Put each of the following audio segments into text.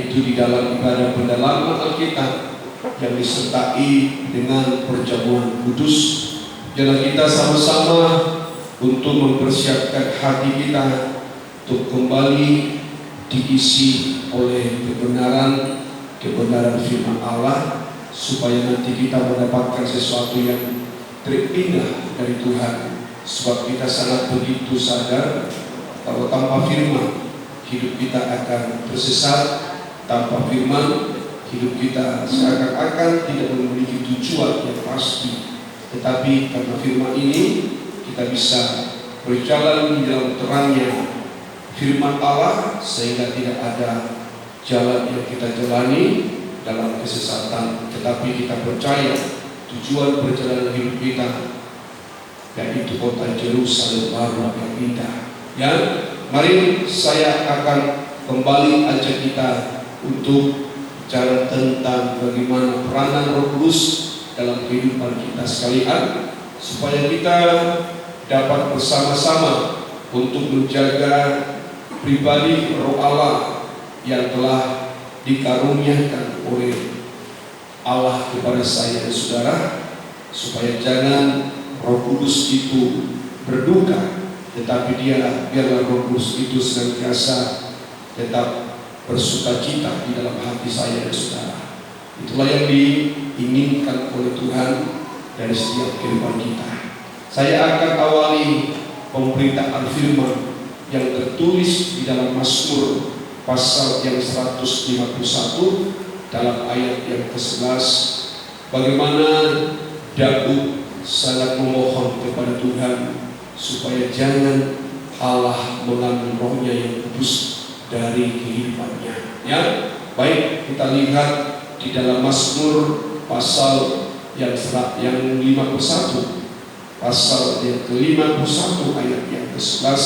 yaitu di dalam ibadah pendalaman Alkitab yang disertai dengan perjamuan kudus. Jangan kita sama-sama untuk mempersiapkan hati kita untuk kembali diisi oleh kebenaran firman Allah, supaya nanti kita mendapatkan sesuatu yang terindah dari Tuhan. Sebab kita sangat begitu sadar kalau tanpa firman hidup kita akan tersesat. Tanpa firman hidup kita seakan-akan tidak memiliki tujuan yang pasti. Tetapi karena firman ini kita bisa berjalan di dalam terangnya firman Allah, sehingga tidak ada jalan yang kita jalani dalam kesesatan. Tetapi kita percaya tujuan perjalanan hidup kita yaitu kota Yerusalem baru yang indah. Ya, mari saya akan kembali ajak kita untuk bicara tentang bagaimana peranan Roh Kudus dalam kehidupan kita sekalian, supaya kita dapat bersama-sama untuk menjaga pribadi Roh Allah yang telah dikaruniakan oleh Allah kepada saya dan saudara, supaya jangan Roh Kudus itu berduka, tetapi biarlah Roh Kudus itu senantiasa tetap bersukacita di dalam hati saya dan saudara. Itulah yang diinginkan oleh Tuhan dari setiap kehidupan kita. Saya akan awali pemberitaan firman yang tertulis di dalam Mazmur pasal yang 151 dalam ayat yang ke-11. Bagaimana Daud sangat memohon kepada Tuhan supaya jangan Allah mengambil rohnya yang kudus dari kehidupannya. Ya, baik, kita lihat di dalam Mazmur pasal yang 51, pasal yang ke-51 ayat yang ke-11.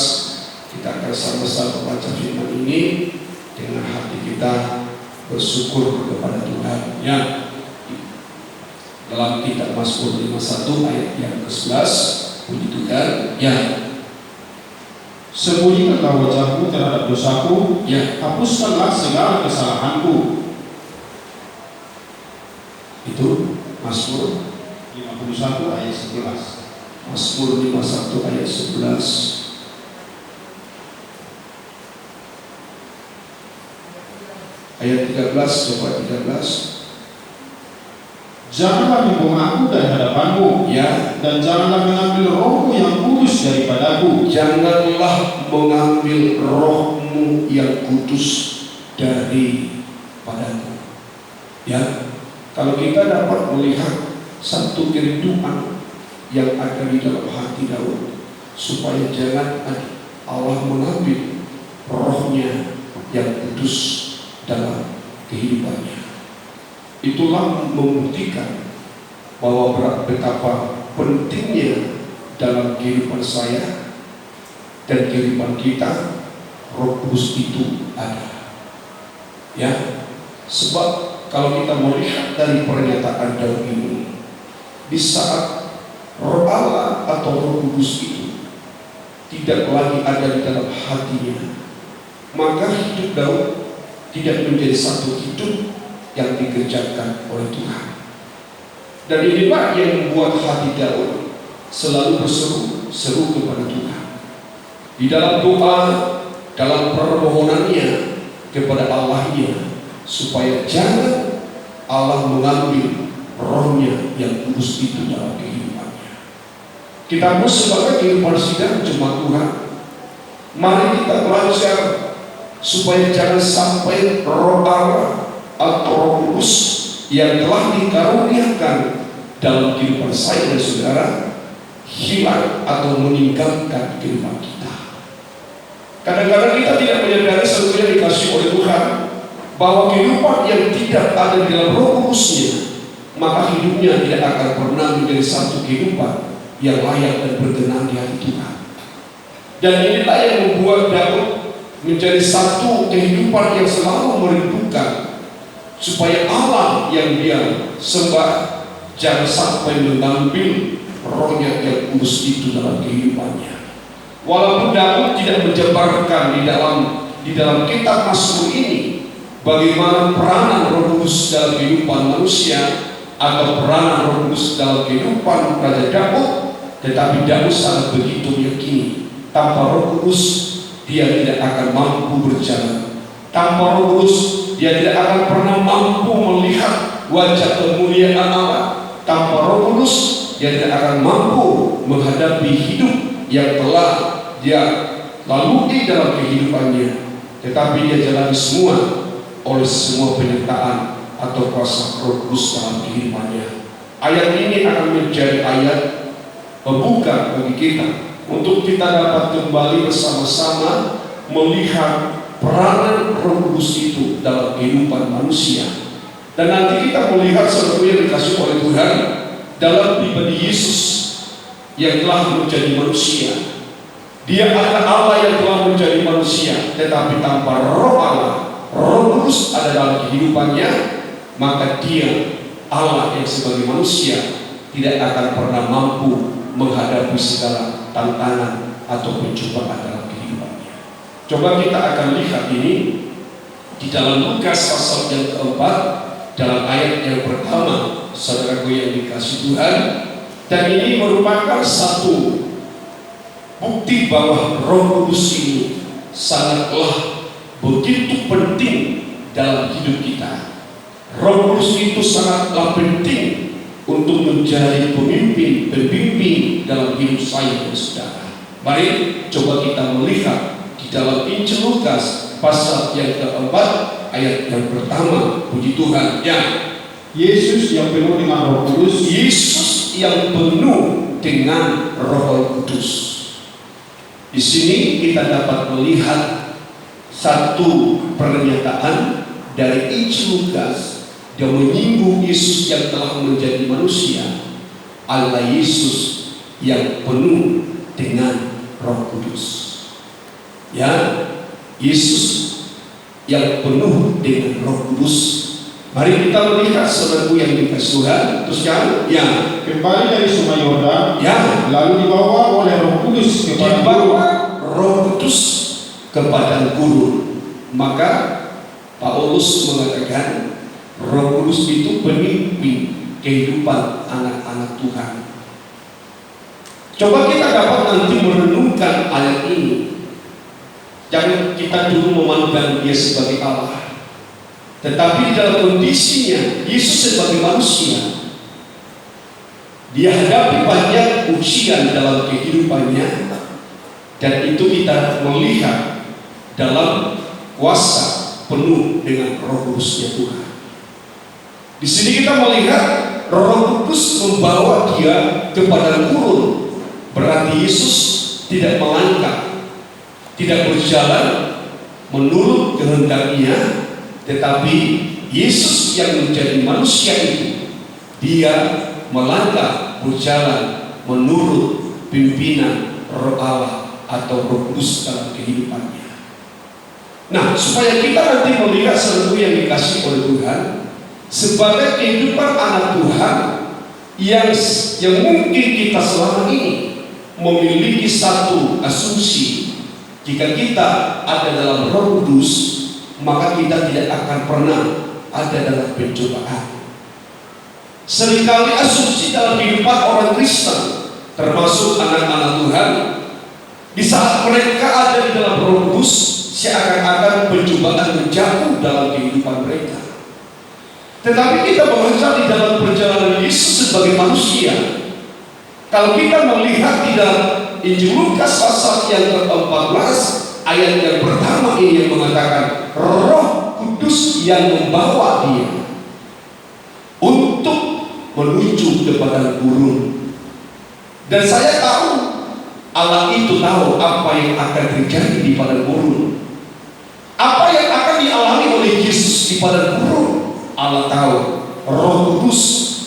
Kita akan sama-sama baca firman ini dengan hati kita bersyukur kepada Tuhan. Ya, dalam kitab Mazmur 51 ayat yang ke-11, puji Tuhan. Ya, sembunyikanlah wajahku terhadap dosaku, ya, hapuskanlah segala kesalahanku. Itu Mazmur 51 ayat 11. Mazmur 51 ayat 11. Ayat 13, coba 13. Janganlah membuang aku dari hadapanmu, Ya, dan janganlah mengambil rohmu yang kudus daripadaku. janganlah mengambil rohmu yang kudus daripadaku. Ya, kalau kita dapat melihat satu kerinduan yang ada di dalam hati Daud, supaya jangan Allah mengambil rohnya yang kudus dalam kehidupannya. Itulah membuktikan bahwa betapa pentingnya dalam kehidupan saya dan kehidupan kita Roh Kudus itu ada. Ya, sebab kalau kita melihat dari pernyataan Daud ini, di saat Roh Allah atau Roh Kudus itu tidak lagi ada di dalam hatinya, maka hidup Daud tidak menjadi satu hidup yang dikerjakan oleh Tuhan. Dan inilah yang membuat hati Daud selalu berseru kepada Tuhan di dalam doa, dalam permohonannya kepada Allahnya, supaya jangan Allah mengambil rohnya yang kudus itu dalam kehidupannya. Kita pun sebagai kehidupan sidang jemaat Tuhan, mari kita belajar supaya jangan sampai roh Allah atau Roh Kudus yang telah dikaruniakan dalam kehidupan saya dan saudara hilang atau meninggalkan kehidupan kita. Kadang-kadang kita tidak menyadari sebetulnya dikasih oleh Tuhan bahwa kehidupan yang tidak ada di dalam Roh Kudusnya, maka hidupnya tidak akan pernah menjadi satu kehidupan yang layak dan berkenan di hati Tuhan. Dan inilah yang membuat Daud menjadi satu kehidupan yang selalu merindukan supaya Allah yang dia sembah jangan sampai mengambil rohnya yang kudus itu dalam kehidupannya. Walaupun Daud tidak menjabarkan di dalam kitab Mazmur ini bagaimana peranan Roh Kudus dalam kehidupan manusia atau peranan Roh Kudus dalam kehidupan Raja Daud. Tetapi Daud sangat begitu meyakini, tanpa Roh Kudus dia tidak akan mampu berjalan. Tanpa Roh Kudus dia tidak akan pernah mampu melihat wajah kemuliaan Allah. Tanpa Roh Kudus dia tidak akan mampu menghadapi hidup yang telah dia lalui dalam kehidupannya. Tetapi dia jalani semua oleh semua penyertaan atau kuasa Roh Kudus dalam kehidupannya. Ayat ini akan menjadi ayat pembuka bagi kita untuk kita dapat kembali bersama-sama melihat peranan Roh Kudus itu dalam kehidupan manusia. Dan nanti kita melihat sesuatu yang dikasih oleh Tuhan dalam pribadi Yesus yang telah menjadi manusia. Dia adalah Allah yang telah menjadi manusia, tetapi tanpa Roh Allah, Roh Kudus ada dalam kehidupannya, maka dia Allah yang sebagai manusia tidak akan pernah mampu menghadapi segala tantangan atau pencobaan dalam kehidupannya. Coba kita akan lihat ini di dalam Lukas pasal yang keempat, dalam ayat yang pertama, saudaraku yang dikasihi Tuhan. Dan ini merupakan satu bukti bahwa Roh Kudus ini sangatlah begitu penting dalam hidup kita. Roh Kudus itu sangatlah penting untuk menjadi pembimbing dalam hidup saya dan saudara. Mari coba kita melihat di dalam Injil Lukas pasal yang keempat ayat yang pertama. Puji Tuhan. Ya, Yesus yang penuh dengan Roh Kudus. Yesus yang penuh dengan Roh Kudus. Di sini kita dapat melihat satu pernyataan dari Injil Lukas yang menyinggung Yesus yang telah menjadi manusia, adalah Yesus yang penuh dengan Roh Kudus. Ya, Yesus yang penuh dengan Roh Kudus. Mari kita melihat saudaraku yang dikasihi Tuhan. Teruskan, ya, Kembali dari Sungai Yordan, ya, lalu dibawa oleh Roh Kudus kepada dibawa Roh Kudus kepada gurun. Maka Paulus mengatakan Roh Kudus itu pemimpin kehidupan anak-anak Tuhan. Coba kita dapat nanti merenungkan ayat ini. Jangan kita dulu memandang dia sebagai Allah, tetapi dalam kondisinya Yesus sebagai manusia, dia hadapi banyak ujian dalam kehidupannya. Dan itu kita melihat dalam kuasa penuh dengan Roh Kudusnya Tuhan. Di sini kita melihat Roh Kudus membawa dia kepada gurun. Berarti Yesus tidak melangkah, tidak berjalan menurut kehendaknya, tetapi Yesus yang menjadi manusia itu, dia melangkah berjalan menurut pimpinan Roh Allah atau Roh Kudus dalam kehidupannya. Nah, supaya kita nanti melihat sesuatu yang dikasih oleh Tuhan sebagai kehidupan anak Tuhan yang mungkin kita selama ini memiliki satu asumsi, jika kita ada dalam Roh Kudus, maka kita tidak akan pernah ada dalam pencobaan. Seringkali asumsi dalam kehidupan orang Kristen, termasuk anak-anak Tuhan, di saat mereka ada di dalam Roh Kudus, seakan-akan pencobaan menjatuh dalam kehidupan mereka. Tetapi kita membaca di dalam perjalanan Yesus sebagai manusia. Kalau kita melihat di dalam Injil Lukas pasal yang ke-14 ayat yang pertama ini yang mengatakan Roh Kudus yang membawa dia untuk menuju kepada gurun. Dan saya tahu Allah itu tahu apa yang akan terjadi di padang gurun. Apa yang akan dialami oleh Yesus di padang gurun, Allah tahu. Roh Kudus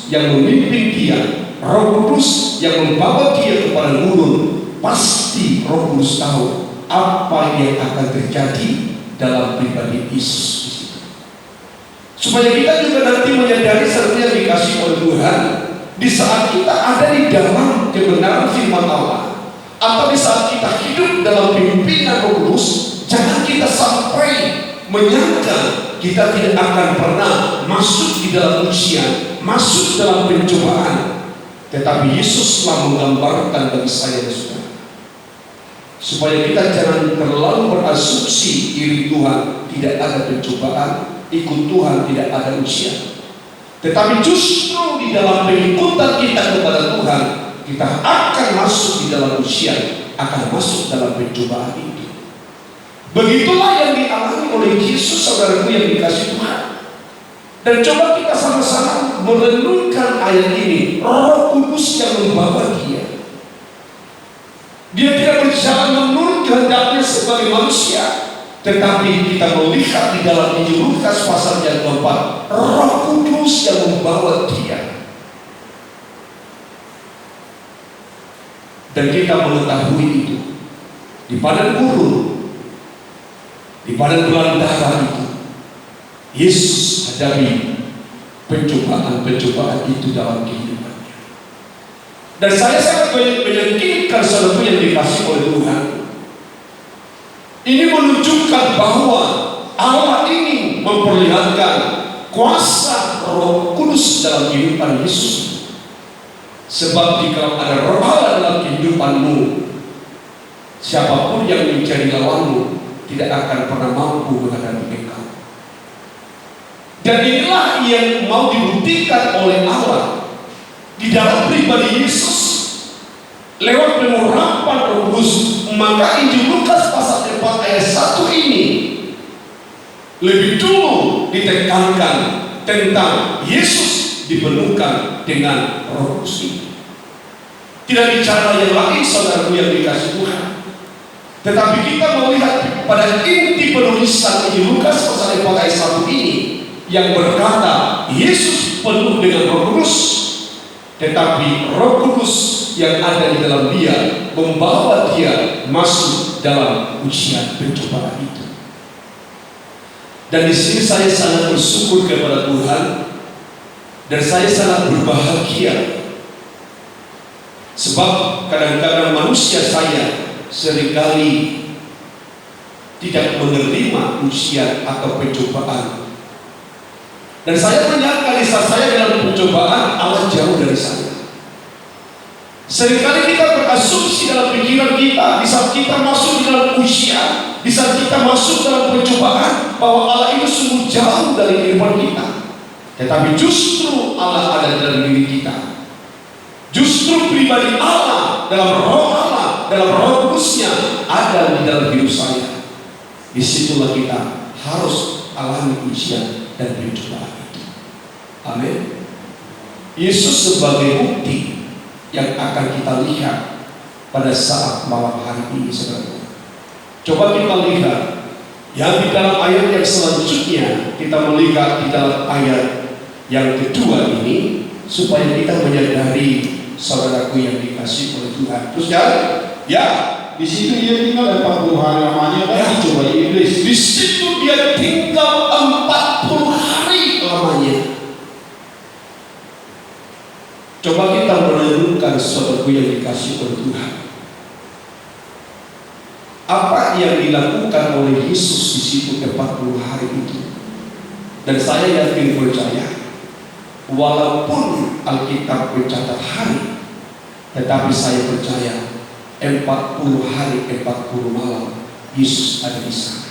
yang memimpin dia, Roh Kudus yang membawa dia kepada gurun, pasti Roh Kudus tahu apa yang akan terjadi dalam pribadi Yesus di situ. Supaya kita juga nanti menyadari seperti yang dikasih oleh Tuhan, di saat kita ada di dalam kebenaran firman Allah, atau di saat kita hidup dalam pimpinan Roh Kudus, jangan kita sampai menyangka kita tidak akan pernah masuk di dalam ujian, masuk dalam pencobaan. Tetapi Yesus telah menggambarkan bagi saya dan saudara, supaya kita jangan terlalu berasumsi diri Tuhan tidak ada pencobaan, ikut Tuhan tidak ada ujian. Tetapi justru di dalam pengikutan kita kepada Tuhan, kita akan masuk di dalam ujian, akan masuk dalam pencobaan itu. Begitulah yang dialami oleh Yesus, saudaraku yang dikasihi Tuhan. Dan coba kita sama-sama merenungkan ayat ini. Roh Kudus yang membawa dia. Dia tidak berjalan menurut kehendaknya sebagai manusia, tetapi kita melihat di dalam Injil Lukas pasal yang keempat, Roh Kudus yang membawa dia. Dan kita mengetahui itu di padang gurun, di padang belantara itu, Yesus hadapi pencobaan-pencobaan itu dalam kehidupannya. Dan saya sangat meyakinkan saudara yang dikasih oleh Tuhan, ini menunjukkan bahwa Allah ini memperlihatkan kuasa Roh Kudus dalam kehidupan Yesus. Sebab jika ada Roh Allah dalam kehidupanmu, siapapun yang menjadi lawanmu tidak akan pernah mampu menghadapi engkau. Dan inilah yang mau dibuktikan oleh Allah di dalam pribadi Yesus lewat pengurapan Roh Kudus. Maka Injil Lukas pasal 4 ayat 1 ini lebih dulu ditekankan tentang Yesus dipenuhkan dengan Roh Kudus ini. Tidak bicara yang lain, saudaraku yang dikasihi Tuhan, tetapi kita melihat pada inti penulisan Injil Lukas pasal 4 ayat 1 ini yang berkata Yesus penuh dengan Roh Kudus, tetapi Roh Kudus yang ada di dalam dia membawa dia masuk dalam ujian pencobaan itu. Dan di sini saya sangat bersyukur kepada Tuhan, dan saya sangat berbahagia, sebab kadang-kadang manusia saya seringkali tidak menerima ujian atau pencobaan. Dan saya menyangka di saat saya dalam pencobaan, Allah jauh dari saya. Seringkali kita berasumsi dalam pikiran kita, di saat kita masuk di dalam ujian, di saat kita masuk dalam pencobaan, bahwa Allah itu sungguh jauh dari kehidupan kita. Tetapi justru Allah ada dalam diri kita. Justru pribadi Allah, dalam Roh Allah, dalam Roh Kudusnya ada di dalam hidup saya. Disitulah kita harus alami ujian dan pencobaan itu. Amin. Yesus sebagai bukti yang akan kita lihat pada saat malam hari ini, saudara. Coba kita lihat yang di dalam ayat yang selanjutnya, kita melihat di dalam ayat yang kedua ini, supaya kita menyadari, saudaraku yang dikasih oleh Tuhan. Terus ya, Di situ dia tinggal 40 hari lamanya kan dicobai iblis. di situ dia tinggal 40 hari lamanya. Coba kita merenungkan, saudaraku yang dikasih oleh Tuhan, apa yang dilakukan oleh Yesus di situ 40 hari itu. Dan saya yakin percaya, walaupun Alkitab mencatat hari, tetapi saya percaya 40 hari 40 malam Yesus ada di sana.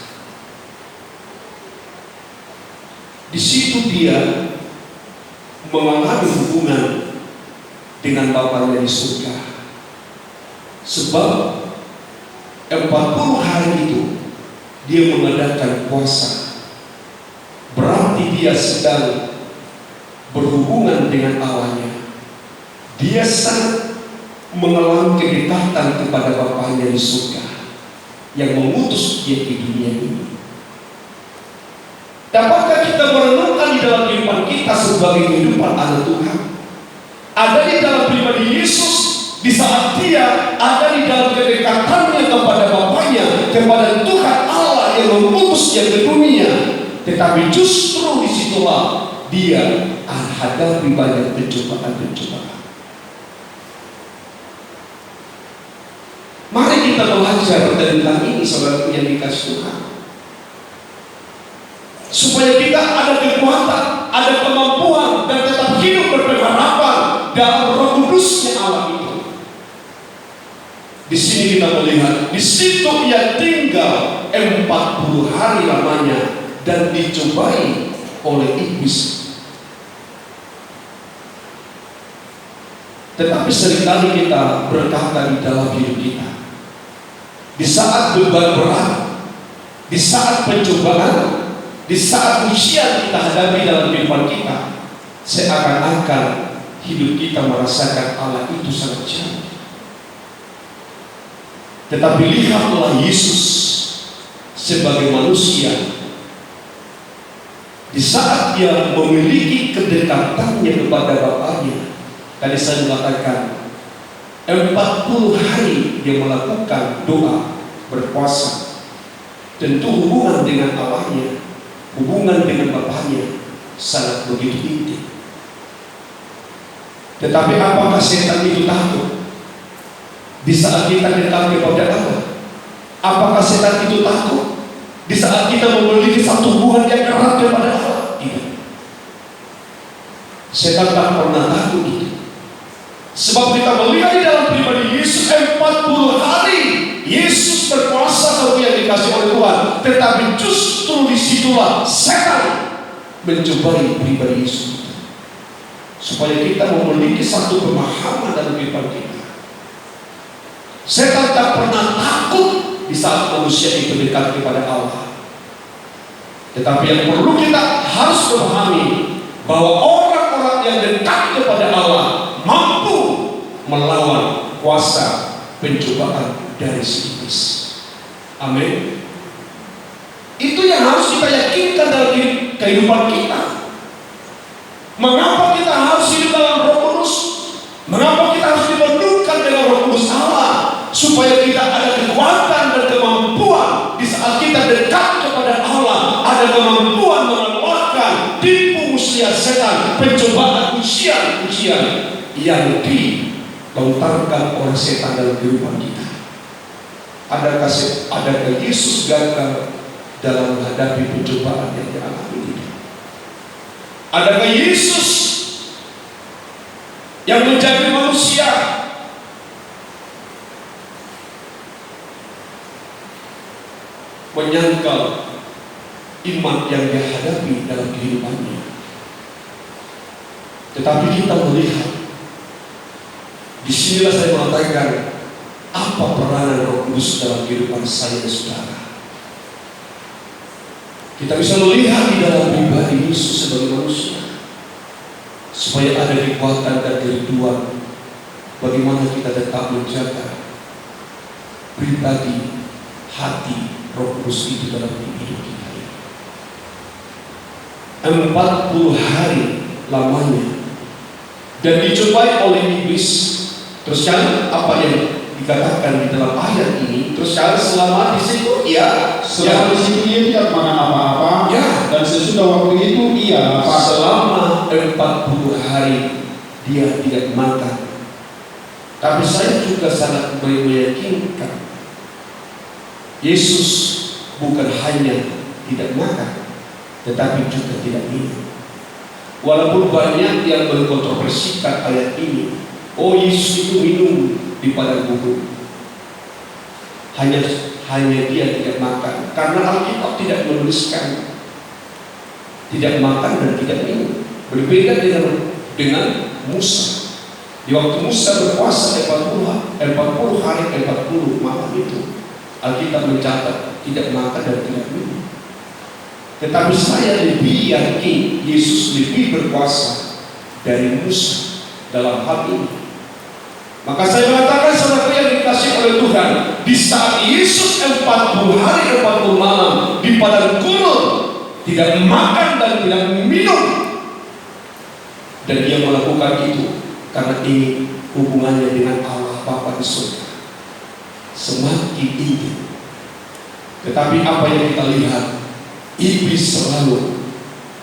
Di situ dia mengalami hubungan dengan Bapaknya di surga. Sebab 40 hari itu dia mengadakan puasa. Berarti dia sedang berhubungan dengan Allahnya. Dia sangat mengalami kedekatan kepada Bapaknya di surga yang mengutus dia di dunia ini. Dapatkah kita merenungkan di dalam kehidupan kita sebagai kehidupan anak Tuhan? Ada di dalam pribadi Yesus, di saat dia ada di dalam kedekatannya kepada Bapaknya, kepada Tuhan Allah yang mengutus dia ke dunia. Tetapi justru disitulah dia hadapi banyak pencobaan-pencobaan. Mari kita belajar tentang ini, saudaraku yang dikasih Tuhan. supaya kita ada kekuatan, ada kemampuan, dan tetap hidup berpengharapan dalam Roh Kudusnya Allah itu. Di sini kita melihat, di situ ia tinggal 40 hari lamanya dan dicobai oleh iblis. Tetapi seringkali kita berkata di dalam hidup kita, di saat beban berat, di saat pencobaan, di saat ujian kita hadapi dalam kehidupan kita, seakan-akan hidup kita merasakan Allah itu sangat jauh. Tetapi lihatlah Yesus sebagai manusia, di saat dia memiliki kedekatannya kepada Bapaknya. Tadi saya mengatakan 40 hari dia melakukan doa, berpuasa. Tentu hubungan dengan Allahnya, hubungan dengan Bapaknya sangat begitu intim. Tetapi apakah setan itu takut di saat kita dekat kepada Allah? Apakah setan itu takut di saat kita memiliki satu hubungan yang erat kepada Allah? Tidak. Setan tak pernah takut itu. Sebab kita melihat di dalam pribadi Yesus 40 hari Yesus berpuasa seperti yang dikasih oleh Tuhan. Tetapi justru disitulah setan mencobai pribadi Yesus itu, supaya kita memiliki satu pemahaman dalam kehidupan kita. Setan tak pernah takut di saat manusia itu dekat kepada Allah. Tetapi yang perlu kita harus memahami bahwa orang-orang yang dekat kepada Allah mampu melawan kuasa pencobaan dari si iblis. Amin. Itu yang harus kita yakinkan dalam kehidupan kita. Mengapa kita harus hidup dalam Roh Kudus? Mengapa kita harus dipenuhkan dengan Roh Kudus Allah? Supaya kita ada kekuatan dan kemampuan di saat kita dekat kepada Allah, ada kemampuan mengalahkan tipu muslihat setan, pencobaan ujian yang dilontarkan oleh setan dalam kehidupan kita. Adakah Yesus gagal dalam menghadapi pencobaan yang dialami ini? Adakah Yesus yang menjadi manusia menyangkal iman yang dia hadapi dalam kehidupannya? Tetapi kita melihat, disinilah saya mengatakan apa peranan Roh Kudus dalam kehidupan saya dan saudara. Kita bisa melihat di dalam pribadi Yesus sebagai manusia, supaya ada kekuatan dan kerinduan bagaimana kita tetap menjaga pribadi, hati Roh Kudus itu dalam hidup kita. 40 hari lamanya dan dicobai oleh iblis. Terus kan apa yang dikatakan di dalam ayat ini? Terus kan selama di situ selama di situ ia tidak makan apa-apa, dan sesudah waktu itu ia lapar. Selama 40 hari dia tidak makan. Tapi saya juga sangat meyakinkan Yesus bukan hanya tidak makan, tetapi juga tidak minum. Walaupun banyak yang mengkontroversikan ayat ini, oh Yesus itu minum di padang gurun, hanya dia tidak makan, karena Alkitab tidak menuliskan tidak makan dan tidak minum. Berbeda dengan Musa. Di waktu Musa berpuasa 40 hari 40 malam itu, Alkitab mencatat tidak makan dan tidak minum. Tetapi saya lebih yakin Yesus lebih berkuasa dari Musa dalam hal ini. Maka saya mengatakan saudara yang dikasih oleh Tuhan, di saat Yesus 40 hari 40 malam di padang gurun tidak makan dan tidak minum, dan dia melakukan itu karena ini hubungannya dengan Allah Bapa di surga semakin intim. Tetapi apa yang kita lihat, iblis selalu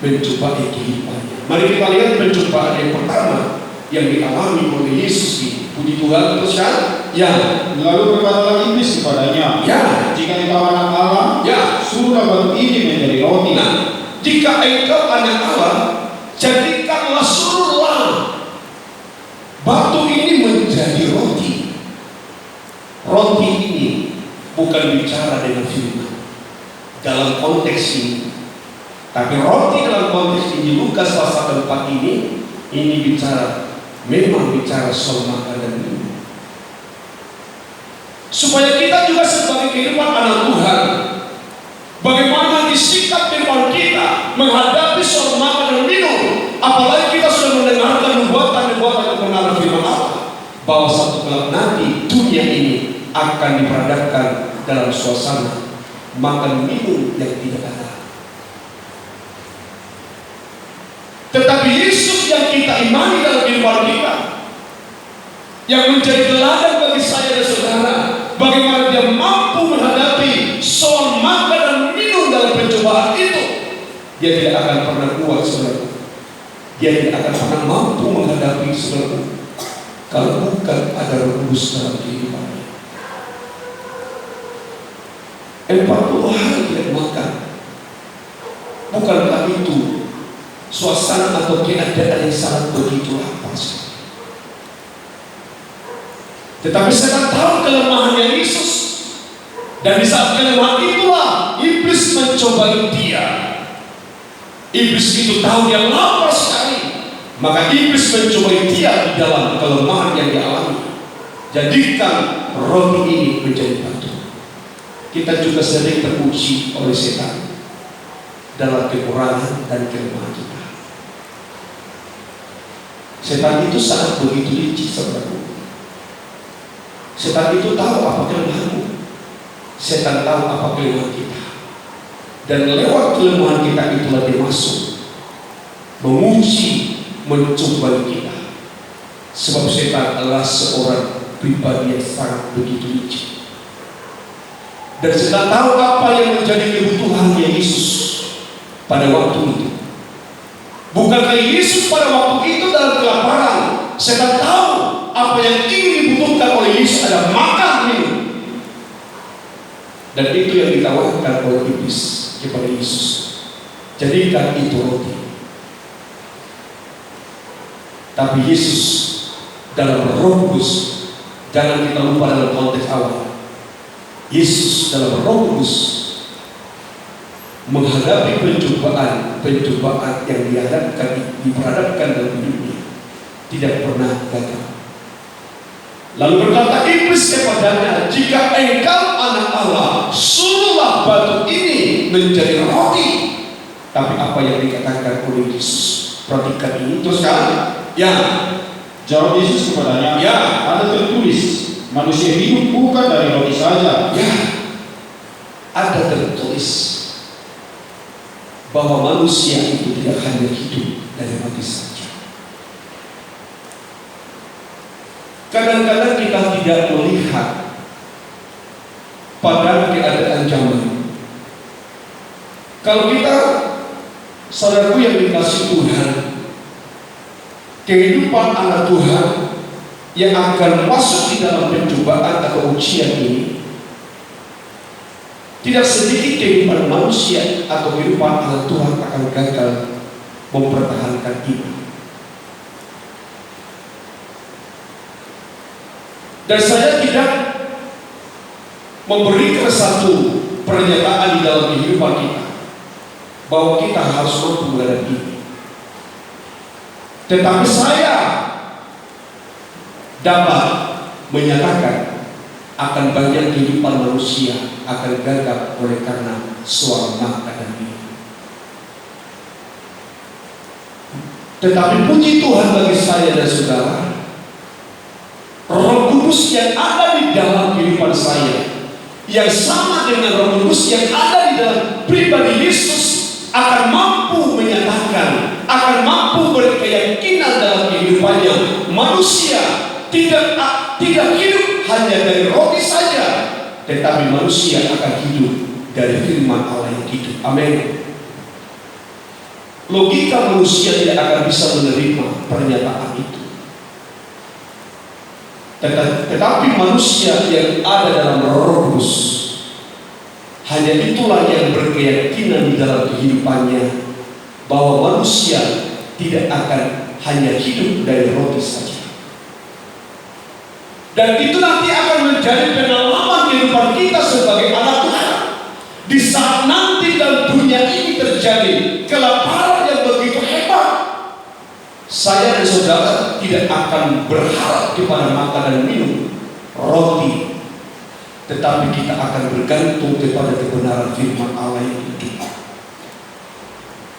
mencobai kehidupannya. Mari kita lihat pencobaan yang pertama yang dialami oleh Yesus ini. Puji Tuhan. Terus kan? Lalu berkatalah iblis kepadanya, jika engkau anak Allah, suruhlah batu ini menjadi roti. Nah, jika engkau anak Allah, jadikanlah suruhlah batu ini menjadi roti. Roti ini bukan bicara dengan firman dalam konteks ini, tapi roti dalam konteks ini Lukas pasal 4 ini bicara, memang bicara soal makan dan minum, supaya kita juga sebagai kehidupan anak Tuhan, bagaimana disikap firman kita menghadapi soal makan dan minum. Apalagi kita sudah mendengarkan nubuatan-nubuatan kebenaran firman Allah, bahwa satu kelak nanti dunia ini akan diperadakan dalam suasana makan minum yang tidak ada. Tetapi Yesus yang kita imani dalam kehidupan kita, yang menjadi teladan bagi saya dan saudara, bagaimana dia mampu menghadapi soal makan dan minum dalam pencobaan itu, dia tidak akan pernah kuat, saudara. Dia tidak akan pernah mampu menghadapi, saudara, kalau bukan ada Roh Kudus dalam kehidupannya. 40 hari tidak makan. Bukankah itu suasana atau keadaan yang sangat begitu lapar? Tetapi saya tahu kelemahannya Yesus, dan di saat kelemahan itulah iblis mencobai dia. Iblis itu tahu dia lapar sekali, maka iblis mencobai dia di dalam kelemahan yang dia alami. Jadikan roti ini menjadi batu. Kita juga sering teruji oleh setan dalam kekurangan dan kelemahan kita. Setan itu sangat begitu licik, saudara. Setan itu tahu apa kelemahanmu. Setan tahu apa kelemahan kita. Dan lewat kelemahan kita itulah dia masuk menguji, mencoba kita. Sebab setan adalah seorang pribadi yang sangat begitu licik. Dan setan tahu apa yang menjadi kebutuhannya Yesus pada waktu itu. Bukankah Yesus pada waktu itu dalam kelaparan? Setan tahu apa yang ingin dibutuhkan oleh Yesus adalah makan minum. Dan itu yang ditawarkan oleh iblis kepada Yesus. Jadikan itu roti. Tapi Yesus dalam Roh Kudus, jangan kita lupa dalam konteks awal, Yesus dalam Roh Kudus menghadapi pencobaan yang diperhadapkan dalam hidupnya, tidak pernah gagal. Lalu berkata iblis kepadanya, jika engkau anak Allah, suruhlah batu ini menjadi roti. Tapi apa yang dikatakan oleh Yesus? Perhatikan ini terus kan? Ya. Jawab Yesus kepadanya, ya, ada tertulis, manusia hidup bukan dari roti saja. Ya, ada tertulis bahwa manusia itu tidak hanya hidup dari roti saja. Kadang-kadang kita tidak melihat pada keadaan zaman. Kalau kita, saudaraku yang dikasih Tuhan, kehidupan anak Tuhan yang akan masuk di dalam pencobaan atau ujian ini, tidak sedikit kehidupan manusia atau kehidupan anak Tuhan akan gagal mempertahankan iman. Dan saya tidak memberikan satu pernyataan di dalam kehidupan kita bahwa kita harus mampu menghadapi ini. Tetapi saya dapat menyatakan akan banyak kehidupan manusia akan gagal oleh karena soal makan dan minum. Tetapi puji Tuhan bagi saya dan saudara, Roh Kudus yang ada di dalam kehidupan saya, yang sama dengan Roh Kudus yang ada di dalam pribadi Yesus, akan mampu menyatakan, akan mampu berkeyakinan dalam kehidupannya. Manusia tidak hidup hanya dari roti saja, tetapi manusia akan hidup dari firman Allah yang hidup. Amin. Logika manusia tidak akan bisa menerima pernyataan itu. Tetapi manusia yang ada dalam Roh Kudus, hanya itulah yang berkeyakinan di dalam kehidupannya bahwa manusia tidak akan hanya hidup dari roti saja. Dan itu nanti akan menjadi pengalaman kehidupan kita sebagai anak Tuhan. Di saat nanti dalam dunia ini terjadi kelaparan yang begitu hebat, saya dan saudara tidak akan berharap kepada makan dan minum roti, tetapi kita akan bergantung kepada kebenaran firman Allah yang hidup.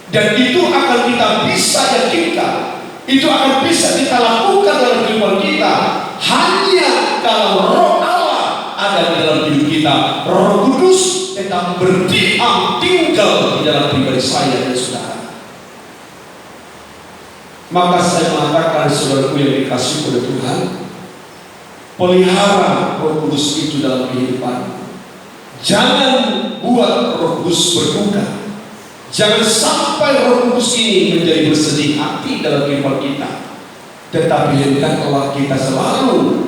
Dan itu akan kita bisa yakinkan, itu akan bisa kita lakukan dalam kehidupan kita hanya kalau Roh Allah ada di dalam hidup kita. Roh Kudus tetap berdiam tinggal di dalam pribadi saya dan saudara. Maka saya mengatakan, saudaraku yang dikasihi oleh Tuhan, pelihara Roh Kudus itu dalam kehidupan. Jangan buat Roh Kudus berduka. Jangan sampai Roh Kudus ini menjadi bersedih hati dalam kehidupan kita. Tetapi hendaklah kita selalu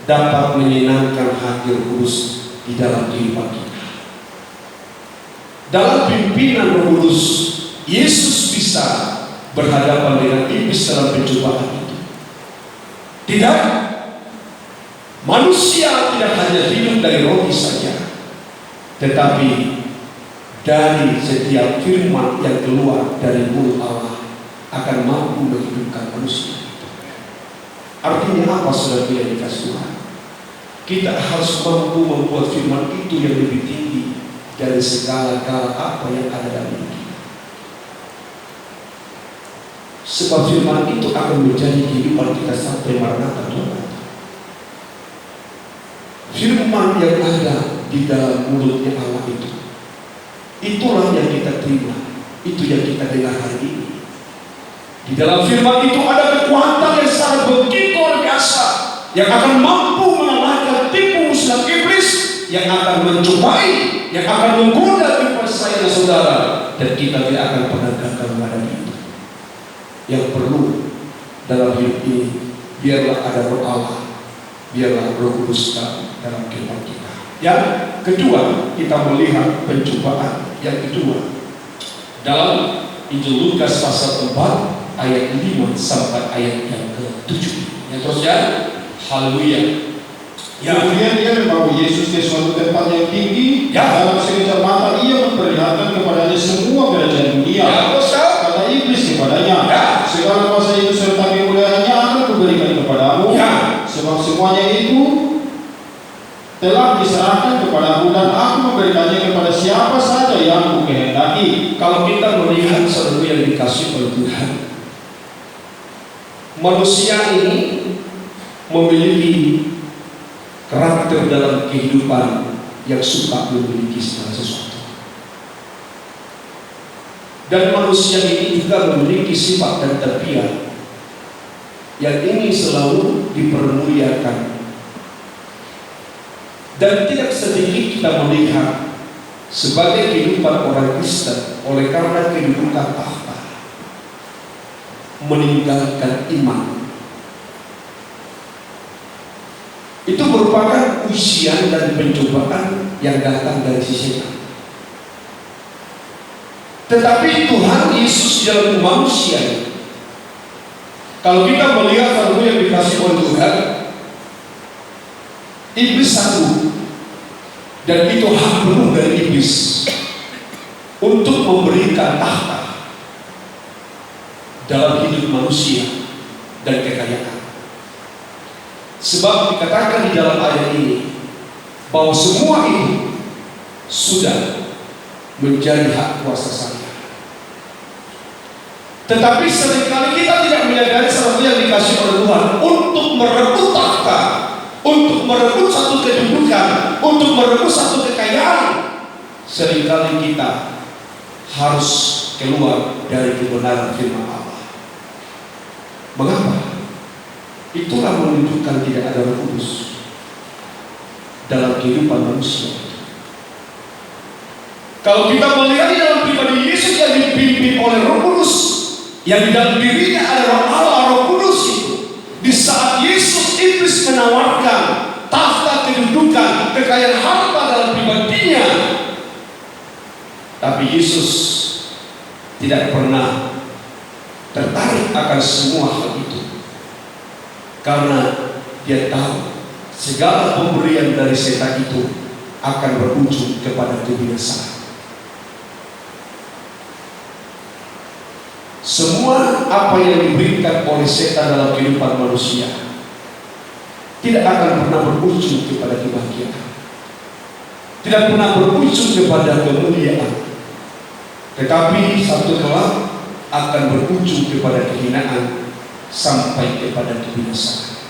dapat menyenangkan hati Roh Kudus di dalam kehidupan kita. Dalam pimpinan Roh Kudus, Yesus bisa berhadapan dengan iblis dalam pencobaan itu. Tidak, manusia tidak hanya hidup dari roti saja, tetapi dari setiap firman yang keluar dari mulut Allah akan mampu menghidupkan manusia. Artinya apa, saudara yang dikasihi Tuhan? Kita harus mampu membuat firman itu yang lebih tinggi dari segala-gala apa yang ada dalam hidup kita. Sebab firman itu akan menjadi kehidupan kita sampai Maranatha Tuhan. Firman yang ada di dalam mulutnya Allah itu, itulah yang kita terima, itu yang kita dengar hari ini. Di dalam firman itu ada kekuatan yang sangat begitu luar biasa, yang akan mampu mengalahkan tipu musnah iblis, yang akan mencobai, yang akan menggoda kehidupan saya dan saudara, dan kita tidak akan pernah gagal menghadapi itu. Yang perlu dalam hidup ini, biarlah ada Roh Allah, biarlah Roh Kudus dalam kehidupan kita. Yang kedua, kita melihat pencobaan. Yang kedua, dalam Injil Lukas pasal 4 ayat 5 sampai ayat yang ke-7. Yang terusnya, haleluya. Ya, kemudian dia membawa Yesus ke suatu tempat yang tinggi. Ya. Dalam sekejap mata ia memperlihatkan kepadanya semua kerajaan dunia. Ya, kata iblis kepadanya, ya, segala kuasa itu serta kemuliaannya akan kuberikan kepadamu, ya, sebab semuanya itu telah diserahkan kepadamu dan aku memberikannya kepada siapa saja yang kukehendaki. Kalau kita melihat saudara yang dikasihi oleh Tuhan, manusia ini memiliki karakter dalam kehidupan yang suka memiliki segala sesuatu. Dan manusia ini juga memiliki sifat dan tabiat yang ingin selalu dipermuliakan. Dan tidak sedikit kita melihat sebagai kehidupan orang Kristen oleh karena kehidupan tahta meninggalkan iman. Itu merupakan ujian dan pencobaan yang datang dari sisi setan. Tetapi Tuhan Yesus dalam manusia, kalau kita melihat hal yang dikasih oleh Tuhan, iblis satu, dan itu hak penuh dari iblis untuk memberikan tahta dalam hidup manusia dan kekayaan. Sebab dikatakan di dalam ayat ini bahwa semua itu sudah menjadi hak kuasa saya. Tetapi seringkali kita tidak menyadari sesuatu yang dikasih oleh Tuhan untuk merebut tahta, untuk merebut satu kedudukan, untuk merebut satu kekayaan. Seringkali kita harus keluar dari kebenaran firman Allah. Mengapa? Itulah menunjukkan tidak ada Roh Kudus dalam kehidupan manusia. Kalau kita melihat di dalam pribadi Yesus yang dipimpin oleh Roh Kudus, yang di dalam dirinya ada Roh Allah, Roh Kudus itu, di saat Yesus iblis menawarkan tahta kedudukan, kekayaan harta dalam pribadinya, tapi Yesus tidak pernah tertarik akan semua hal itu, karena dia tahu segala pemberian dari setan itu akan berujung kepada kebinasaan. Semua apa yang diberikan oleh setan dalam kehidupan manusia tidak akan pernah berujung kepada kebahagiaan, tidak pernah berujung kepada kemuliaan, tetapi satu kelak akan berujung kepada kehinaan sampai kepada kebinasaan.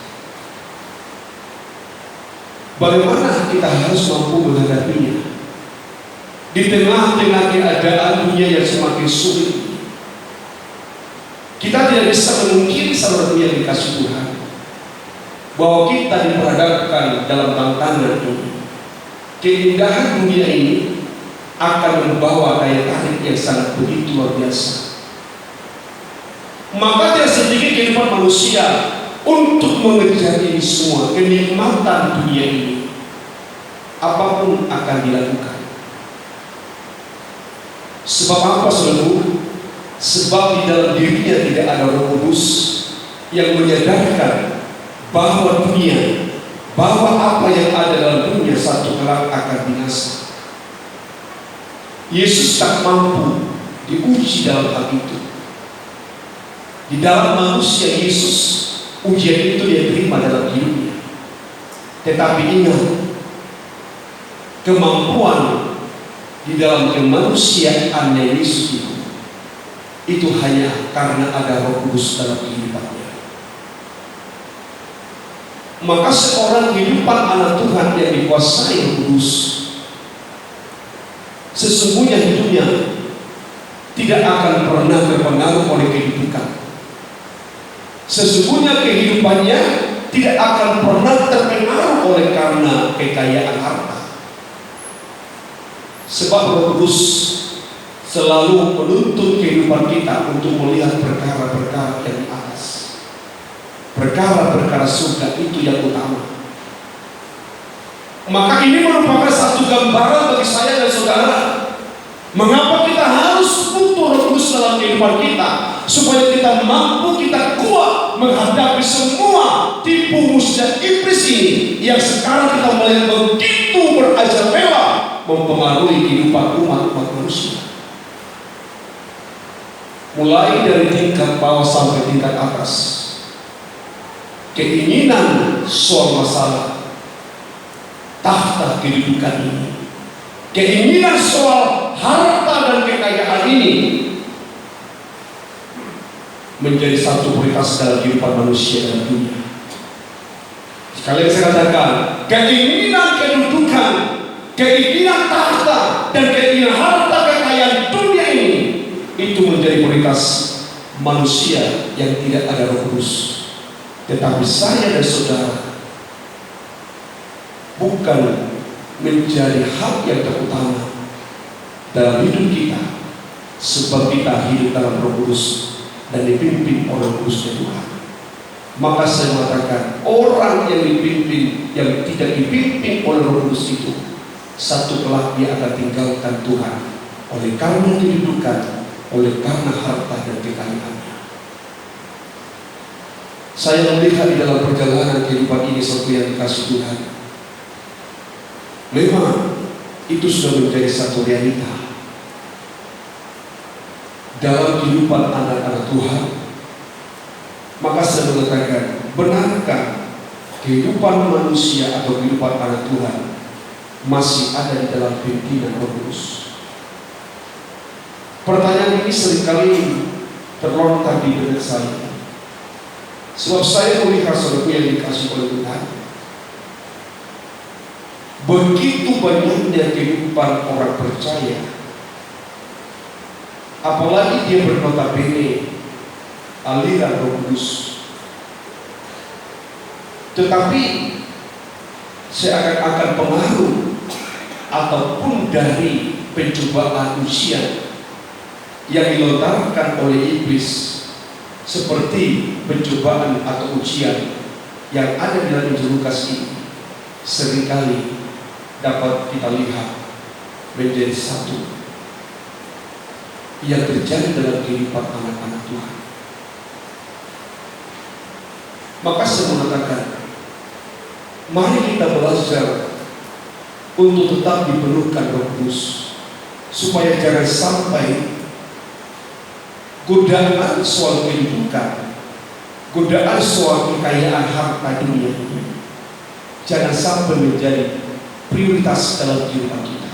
Bagaimana kita harus mampu menghadapinya di tengah-tengah keadaan dunia yang semakin sulit? Kita tidak bisa memungkiri saudara yang dikasih Tuhan bahwa kita diperhadapkan dalam tantangan ini. Keindahan dunia ini akan membawa daya tarik yang sangat begitu luar biasa. Maka tidak sedikit kehidupan manusia untuk mengejar ini semua, kenikmatan dunia ini, apapun akan dilakukan. Sebab apa, saudara? Sebab di dalam dirinya tidak ada Roh Kudus yang menyadarkan bahwa dunia, bahwa apa yang ada dalam dunia satu kelak akan binasa. Yesus tak mampu diuji dalam hal itu. Di dalam manusia Yesus, ujian itu dia terima dalam hidupnya. Tetapi ingat, kemampuan di dalam kemanusiaannya Yesus itu hanya karena ada Roh Kudus dalam kehidupannya. Maka seorang kehidupan anak Tuhan yang dikuasai Roh Kudus, sesungguhnya hidupnya tidak akan pernah terpengaruh oleh kehidupan. Sesungguhnya kehidupannya tidak akan pernah terpengaruh oleh karena kekayaan harta. Sebab Roh Kudus selalu menuntut kehidupan kita untuk melihat perkara-perkara yang di atas. Perkara-perkara surga itu yang utama. Maka ini merupakan satu gambaran bagi saya dan saudara, mengapa kita harus butuh Roh Kudus dalam kehidupan kita, supaya kita mampu, kita kuat menghadapi semua tipu musnah iblis ini yang sekarang kita melihat begitu merajalela mempengaruhi kehidupan umat manusia. Mulai dari tingkat bawah sampai tingkat atas, keinginan soal masalah tahta kedudukan ini, keinginan soal harta dan kekayaan ini menjadi satu prioritas dalam kehidupan manusia dan dunia. Sekali lagi saya katakan, keinginan kedudukan, keinginan tahta dan keinginan harta kekayaan dunia ini, itu menjadi prioritas manusia yang tidak ada Roh Kudus. Tetapi saya dan saudara, bukan menjadi hal yang terutama dalam hidup kita, sebab kita hidup dalam Roh Kudus dan dipimpin oleh Roh Kudus Tuhan. Maka saya mengatakan, orang yang dipimpin, yang tidak dipimpin oleh Roh Kudus itu, satu kelak dia akan tinggalkan Tuhan oleh karena kedudukan, oleh karena harta dan kekayaannya. Saya melihat di dalam perjalanan kehidupan ini satu yang dikasih Tuhan, memang itu sudah menjadi satu realita dalam kehidupan anak-anak Tuhan. Maka saya mengatakan, benarkah kehidupan manusia atau kehidupan anak Tuhan masih ada di dalam pimpinan Roh Kudus? Pertanyaan ini seringkali terlontar di benak saya, sebab saya melihat saudaraku yang dikasih oleh Tuhan, begitu banyaknya kehidupan orang percaya, apalagi dia bernotabene aliran Roh Kudus, tetapi seakan-akan pengaruh ataupun dari pencobaan ujian yang dilontarkan oleh iblis, seperti pencobaan atau ujian yang ada di dalam Injil Lukas ini, seringkali dapat kita lihat menjadi satu yang terjadi dalam kehidupan anak-anak Tuhan. Maka saya mengatakan, mari kita belajar untuk tetap dipenuhkan Roh Kudus, supaya jangan sampai godaan soal kehidupan, godaan soal kekayaan harta dunia ini jangan sampai menjadi prioritas dalam kehidupan kita.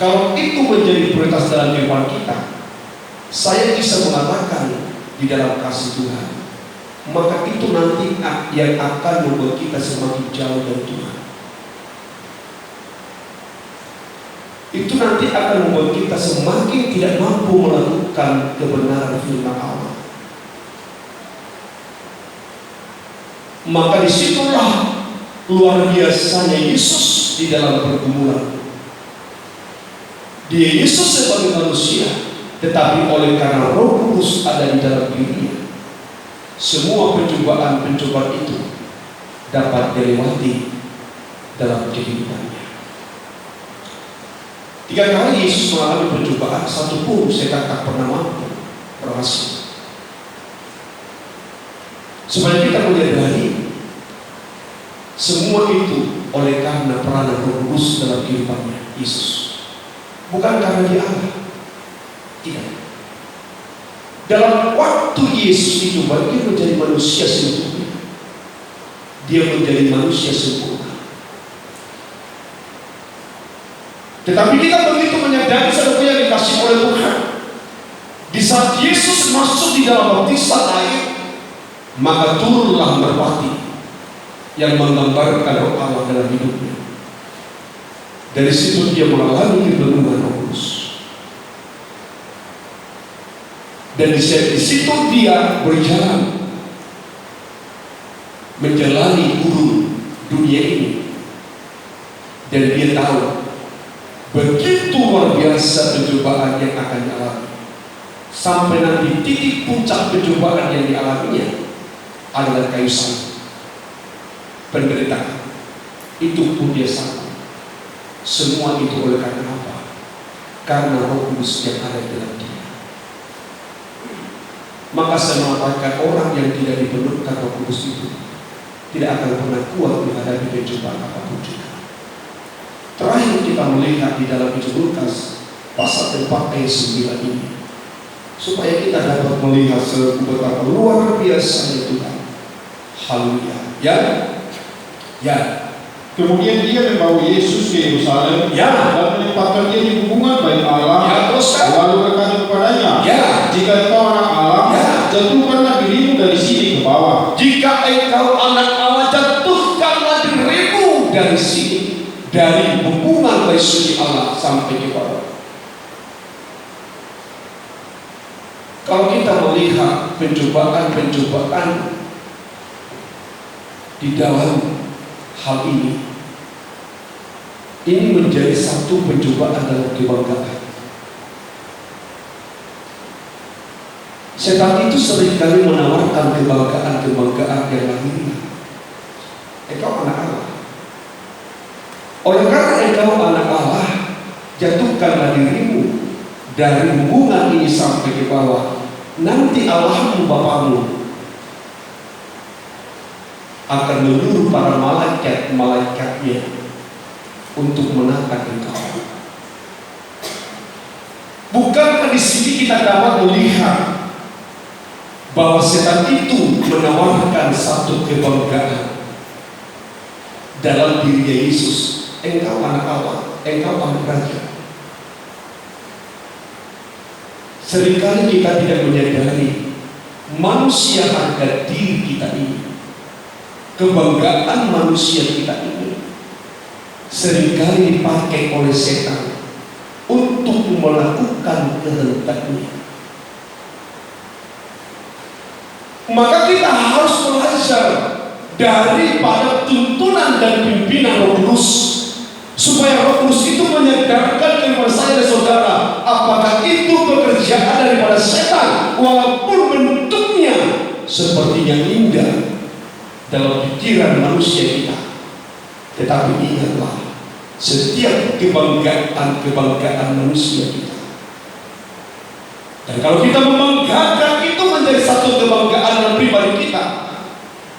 Kalau itu menjadi prioritas dalam kehidupan kita, saya bisa mengatakan di dalam kasih Tuhan, maka itu nanti yang akan membuat kita semakin jauh dari Tuhan. Itu nanti akan membuat kita semakin tidak mampu melakukan kebenaran firman Allah. Maka disitulah luar biasanya Yesus di dalam pergumulan. Dia Yesus sebagai manusia, tetapi oleh karena Roh Kudus ada di dalam dirinya, semua pencobaan-pencobaan itu dapat dilewati dalam kehidupannya. 3 kali Yesus mengalami pencobaan, satu pun setan tak pernah mampu berhasil. Supaya kita menyadari semua itu oleh karena peranan Roh Kudus dalam kehidupannya Yesus, bukan karena dia Allah. Tidak. Dalam waktu Yesus itu dia menjadi manusia sempurna, dia menjadi manusia sempurna. Tetapi kita begitu menyadari sesuatu yang dikasih oleh Tuhan, di saat Yesus masuk di dalam baptisan air, maka turunlah merpati yang menggambarkan Roh Allah dalam hidupnya. Dari situ dia mengalami kepenuhan Roh Kudus. Dan di situ dia berjalan menjalani gurun dunia ini, dan dia tahu begitu luar biasa pencobaan yang akan dialami, sampai nanti titik puncak pencobaan yang dialaminya adalah kayu salib, penderitaan. Itu pun dia sanggup. Semua itu oleh karena apa? Karena Roh Kudus yang ada dalam dia. Maka saya mengatakan orang yang tidak dipenuhkan Roh Kudus itu tidak akan pernah kuat menghadapi pencobaan apapun juga. Terakhir kita melihat di dalam Injil Lukas pasal 4 ayat 9 ini, supaya kita dapat melihat betapa luar biasanya Tuhan. Haleluya. Ya. Kemudian dia membawa Yesus ke Yerusalem, dan menempatkan dia di hubungan bait Allah. Lalu berkata kepadanya, jika engkau anak Allah, jatuhkanlah dirimu dari sini ke bawah. Jika engkau anak Allah, jatuhkanlah dirimu dari sini, dari hubungan bait suci Allah sampai ke bawah. Kalau kita melihat pencobaan-pencobaan di dalam hal ini menjadi satu pencobaan dalam kebanggaan. Setan itu seringkali menawarkan kebanggaan yang lahiriah. Engkau anak Allah. Oleh karena engkau anak Allah, jatuhkanlah dirimu dari hubungan ini sampai ke bawah. Nanti Allahmu Bapamu akan menyuruh para malaikat-malaikatnya untuk menangkap engkau. Bukankah di sini kita dapat melihat bahwa setan itu menawarkan satu kebanggaan dalam diri Yesus? Engkau anak Allah, engkau anak raja. Seringkali kita tidak menyadari manusia harga diri kita ini, kebanggaan manusia kita ini seringkali dipakai oleh setan untuk melakukan kehendaknya. Maka kita harus belajar daripada tuntunan dan pimpinan Roh Kudus, supaya Roh Kudus itu menyadarkan kepada saya dan saudara, apakah itu pekerjaan daripada setan, walaupun bentuknya sepertinya indah dalam pikiran manusia kita. Tetapi ingatlah, setiap kebanggaan manusia kita. Dan kalau kita membanggakan itu menjadi satu kebanggaan dalam pribadi kita,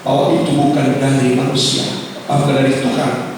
bahwa itu bukan dari manusia, bukan dari Tuhan,